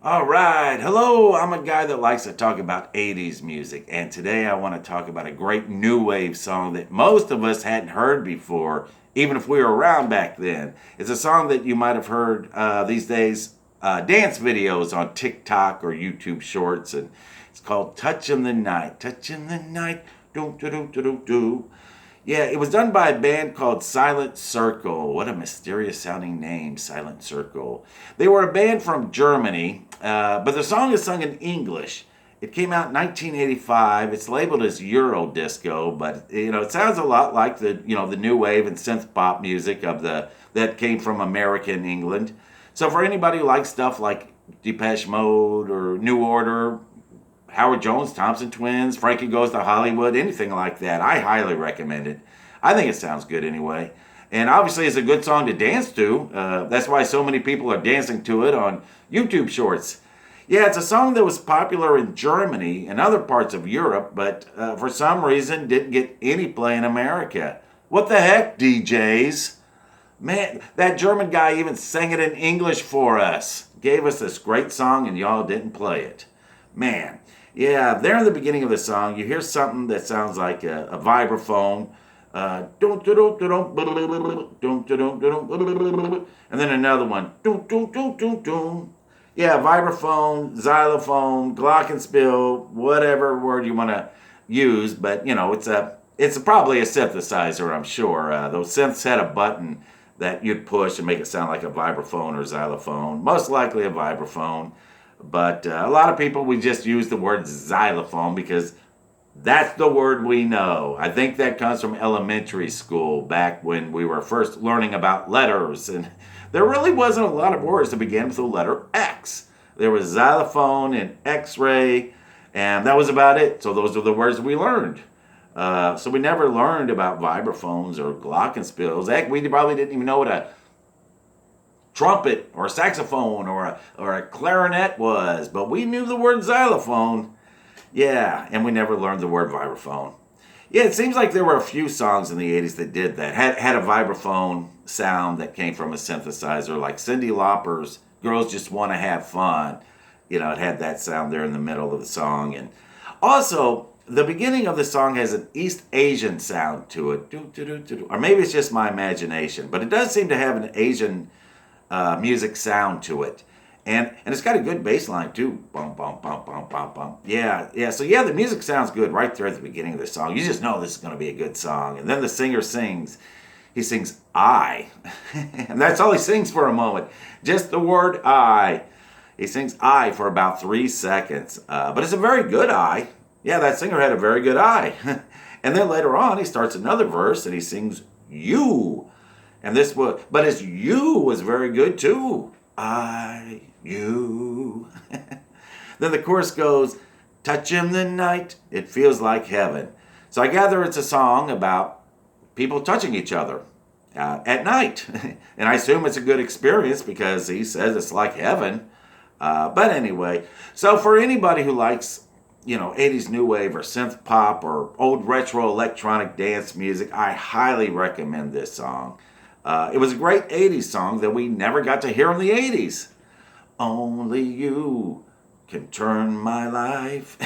All right. Hello. I'm a guy that likes to talk about 80s music. And today I want to talk about a great new wave song that most of us hadn't heard before, even if we were around back then. It's a song that you might have heard these days, dance videos on TikTok or YouTube Shorts. And it's called Touch in the Night. Touch in the Night. Do, do, do, do, do, do. Yeah, it was done by a band called Silent Circle. What a mysterious sounding name, Silent Circle. They were a band from Germany, but the song is sung in English. It came out in 1985. It's labeled as Euro disco, but it sounds a lot like the new wave and synth pop music of the that came from American England. So for anybody who likes stuff like Depeche Mode or New Order, Howard Jones, Thompson Twins, Frankie Goes to Hollywood, anything like that, I highly recommend it. I think it sounds good anyway. And obviously, it's a good song to dance to. That's why so many people are dancing to it on YouTube Shorts. Yeah, it's a song that was popular in Germany and other parts of Europe, but for some reason didn't get any play in America. What the heck, DJs? Man, that German guy even sang it in English for us. Gave us this great song and y'all didn't play it. Man, yeah, there in the beginning of the song, you hear something that sounds like a vibraphone. And then another one. Yeah, vibraphone, xylophone, glockenspiel, whatever word you want to use, but it's probably a synthesizer, I'm sure. Those synths had a button that you'd push and make it sound like a vibraphone or xylophone. Most likely a vibraphone. But a lot of people, we just use the word xylophone because that's the word we know. I think that comes from elementary school back when we were first learning about letters. And there really wasn't a lot of words that began with the letter X. There was xylophone and X-ray, and that was about it. So those are the words we learned. So we never learned about vibraphones or glockenspiels. Heck, we probably didn't even know what a trumpet or a saxophone or a clarinet was, but we knew the word xylophone. Yeah, and we never learned the word vibraphone. Yeah, it seems like there were a few songs in the 80s that did that. Had a vibraphone sound that came from a synthesizer, like Cyndi Lauper's Girls Just Want to Have Fun. It had that sound there in the middle of the song. And also, the beginning of the song has an East Asian sound to it. Or maybe it's just my imagination, but it does seem to have an Asian music sound to it. And it's got a good bass line too. Bum, bum, bum, bum, bum, bum. Yeah. So the music sounds good right there at the beginning of the song. You just know this is going to be a good song. And then the singer sings. He sings I. And that's all he sings for a moment. Just the word I. He sings I for about 3 seconds. But it's a very good I. Yeah, that singer had a very good I. And then later on, he starts another verse and he sings you. And but his you was very good too. I, you. Then the chorus goes, touch in the night, it feels like heaven. So I gather it's a song about people touching each other at night. And I assume it's a good experience because he says it's like heaven. But anyway, so for anybody who likes 80s new wave or synth pop or old retro electronic dance music, I highly recommend this song. It was a great 80s song that we never got to hear in the 80s. Only you can turn my life.